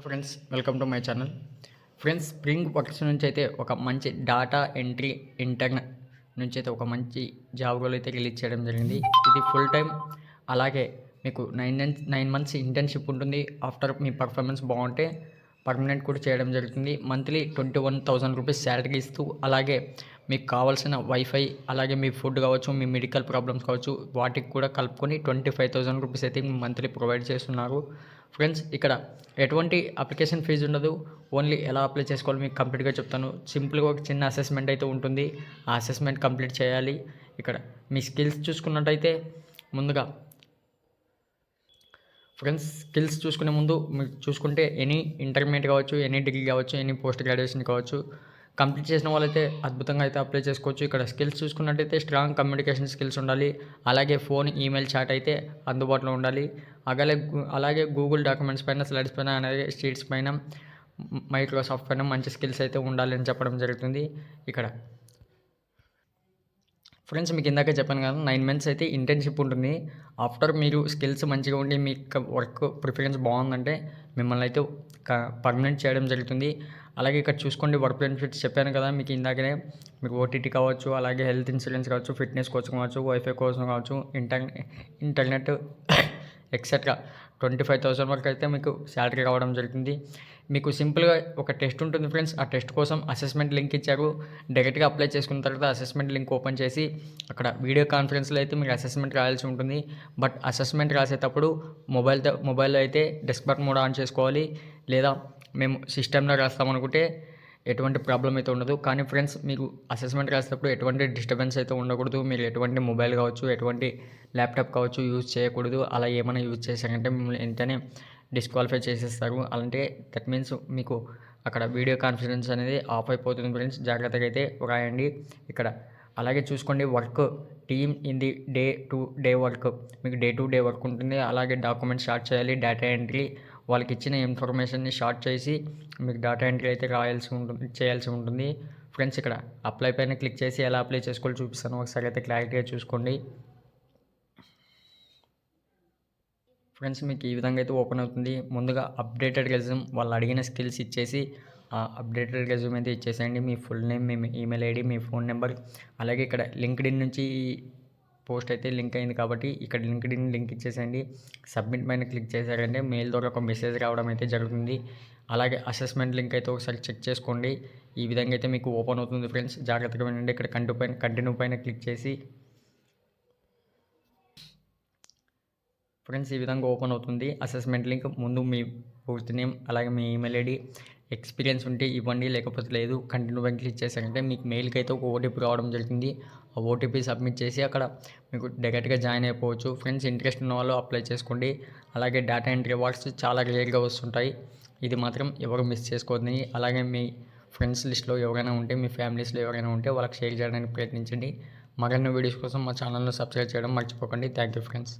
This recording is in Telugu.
Friends, welcome to my channel. Friends, spring works నుంచి అయితే ఒక మంచి డాటా ఎంట్రీ ఇంటర్న్ నుంచి అయితే ఒక మంచి జాబ్ రోల్ అయితే రిలీజ్ చేయడం జరిగింది. ఇది ఫుల్ టైం, అలాగే మీకు 9 months ఇంటర్న్షిప్ ఉంటుంది. ఆఫ్టర్ మీ పర్ఫార్మెన్స్ బాగుంటే పర్మనెంట్ కూడా చేయడం జరుగుతుంది. మంత్లీ 21,000 రూపీస్ శాలరీ ఇస్తూ, అలాగే మీకు కావాల్సిన వైఫై, అలాగే మీ ఫుడ్ కావచ్చు, మీ మెడికల్ ప్రాబ్లమ్స్ కావచ్చు, వాటికి కూడా కలుపుకొని 25,000 రూపీస్ అయితే మంత్లీ ప్రొవైడ్ చేస్తున్నారు. ఫ్రెండ్స్, ఇక్కడ ఎటువంటి అప్లికేషన్ ఫీజు ఉండదు. ఓన్లీ ఎలా అప్లై చేసుకోవాలో మీకు కంప్లీట్గా చెప్తాను. సింపుల్గా ఒక చిన్న అసెస్మెంట్ అయితే ఉంటుంది. ఆ అసెస్మెంట్ కంప్లీట్ చేయాలి. ఇక్కడ మీ స్కిల్స్ చూసుకున్నట్టయితే ముందుగా ఫ్రెండ్స్, స్కిల్స్ చూసుకునే ముందు మీరు చూసుకుంటే ఎనీ ఇంటర్మీడియట్ కావచ్చు, ఎనీ డిగ్రీ కావచ్చు, ఎనీ పోస్ట్ గ్రాడ్యుయేషన్ కావచ్చు, కంప్లీట్ చేసిన వాళ్ళైతే అద్భుతంగా అయితే అప్లై చేసుకోవచ్చు. ఇక్కడ స్కిల్స్ చూసుకున్నట్టయితే స్ట్రాంగ్ కమ్యూనికేషన్ స్కిల్స్ ఉండాలి. అలాగే ఫోన్, ఈమెయిల్, చాట్ అయితే అందుబాటులో ఉండాలి. అలాగే గూగుల్ డాక్యుమెంట్స్ పైన, స్లైడ్స్ పైన, అలాగే షీట్స్ పైన, మైక్రోసాఫ్ట్ పైన మంచి స్కిల్స్ అయితే ఉండాలి అని చెప్పడం జరుగుతుంది. ఇక్కడ ఫ్రెండ్స్, మీకు ఇందాక చెప్పాను కదా, 9 months అయితే ఇంటర్న్షిప్ ఉంటుంది. ఆఫ్టర్ మీరు స్కిల్స్ మంచిగా ఉండి మీకు వర్క్ ప్రిఫరెన్స్ బాగుందంటే మిమ్మల్ని అయితే పర్మనెంట్ చేయడం జరుగుతుంది. అలాగే ఇక్కడ చూసుకోండి, వర్క్ బెనిఫిట్స్ చెప్పాను కదా మీకు ఇందాకనే. మీకు ఓటీటీ కావచ్చు, అలాగే హెల్త్ ఇన్సూరెన్స్ కావచ్చు, ఫిట్నెస్ కోచింగ్ కావచ్చు, వైఫై కోసం కావచ్చు, ఇంటర్నెట్ ఎక్సెట్రా 25,000 వరకు అయితే మీకు శాలరీ రావడం జరుగుతుంది. మీకు సింపుల్గా ఒక టెస్ట్ ఉంటుంది ఫ్రెండ్స్. ఆ టెస్ట్ కోసం అసెస్మెంట్ లింక్ ఇచ్చారు. డైరెక్ట్గా అప్లై చేసుకున్న తర్వాత అసెస్మెంట్ లింక్ ఓపెన్ చేసి అక్కడ వీడియో కాన్ఫరెన్స్లో అయితే మీరు అసెస్మెంట్ రాయాల్సి ఉంటుంది. బట్ అసెస్మెంట్ రాసేటప్పుడు మొబైల్లో అయితే డెస్క్టాప్ మోడ్ ఆన్ చేసుకోవాలి. లేదా మేము సిస్టంలో రాస్తామనుకుంటే ఎటువంటి ప్రాబ్లం అయితే ఉండదు. కానీ ఫ్రెండ్స్, మీరు అసెస్మెంట్ రాసేటప్పుడు ఎటువంటి డిస్టర్బెన్స్ అయితే ఉండకూడదు. మీరు ఎటువంటి మొబైల్ కావచ్చు, ఎటువంటి ల్యాప్టాప్ కావచ్చు యూజ్ చేయకూడదు. అలా ఏమైనా యూజ్ చేశారంటే మిమ్మల్ని వెంటనే డిస్క్వాలిఫై చేసేస్తారు. అలాంటే దట్ మీన్స్ మీకు అక్కడ వీడియో కాన్ఫరెన్స్ అనేది ఆఫ్ అయిపోతుంది ఫ్రెండ్స్. జాగ్రత్తగా అయితే రాయండి. ఇక్కడ అలాగే చూసుకోండి, work team in the day to day work, మీకు డే టు డే వర్క్ ఉంటుంది. అలాగే డాక్యుమెంట్ స్టార్ట్ చేయాలి, డేటా ఎంట్రీ, వాళ్ళకి ఇచ్చిన ఇన్ఫర్మేషన్ని షార్ట్ చేసి మీకు డేటా ఎంట్రీ అయితే చేయాల్సి ఉంటుంది ఫ్రెండ్స్. ఇక్కడ అప్లై పైన క్లిక్ చేసి ఎలా అప్లై చేసుకోవాలో చూపిస్తాను. ఒకసారి అయితే క్లారిటీగా చూసుకోండి ఫ్రెండ్స్. మీకు ఈ విధంగా అయితే ఓపెన్ అవుతుంది. ముందుగా అప్డేటెడ్ రెజ్యూమ్, వాళ్ళు అడిగిన స్కిల్స్ ఇచ్చేసి ఆ అప్డేటెడ్ రెజ్యూమ్ అయితే ఇచ్చేసేయండి. మీ ఫుల్ నేమ్, మీ ఈమెయిల్ ఐడి, మీ ఫోన్ నెంబర్, అలాగే ఇక్కడ లింక్డ్ఇన్ నుంచి పోస్ట్ అయితే లింక్ అయింది కాబట్టి ఇక్కడ లింక్డ్ఇన్ లింక్ ఇచ్చేసేయండి. సబ్మిట్ పైన క్లిక్ చేశారంటే మెయిల్ ద్వారా ఒక మెసేజ్ రావడం అయితే జరుగుతుంది. అలాగే అసెస్మెంట్ లింక్ అయితే ఒకసారి చెక్ చేసుకోండి. ఈ విధంగా అయితే మీకు ఓపెన్ అవుతుంది ఫ్రెండ్స్. జాగ్రత్తగా వినండి. ఇక్కడ కంటిన్యూ పైన క్లిక్ చేసి ఫ్రెండ్స్, ఈ విధంగా ఓపెన్ అవుతుంది అసెస్మెంట్ లింక్. ముందు మీ పూర్తి నేమ్, అలాగే మీ ఈమెయిల్ ఐడి, ఎక్స్పీరియన్స్ ఉంటే ఇవ్వండి, లేకపోతే లేదు. కంటిన్యూ పైన క్లిక్ చేశారంటే మీకు మెయిల్కి అయితే ఒక ఓటీపీ రావడం జరుగుతుంది. ఆ ఓటీపీ సబ్మిట్ చేసి అక్కడ మీకు డైరెక్ట్గా జాయిన్ అయిపోవచ్చు ఫ్రెండ్స్. ఇంట్రెస్ట్ ఉన్న వాళ్ళు అప్లై చేసుకోండి. అలాగే డేటా ఎంట్రీ రివార్డ్స్ చాలా రేర్గా వస్తుంటాయి. ఇది మాత్రం ఎవరు మిస్ చేసుకోవద్దని. అలాగే మీ ఫ్రెండ్స్ లిస్ట్లో ఎవరైనా ఉంటే, మీ ఫ్యామిలీస్లో ఎవరైనా ఉంటే వాళ్ళకి షేర్ చేయడానికి ప్రయత్నించండి. మరిన్ని వీడియోస్ కోసం మా ఛానల్ను సబ్స్క్రైబ్ చేయడం మర్చిపోకండి. Thank you friends.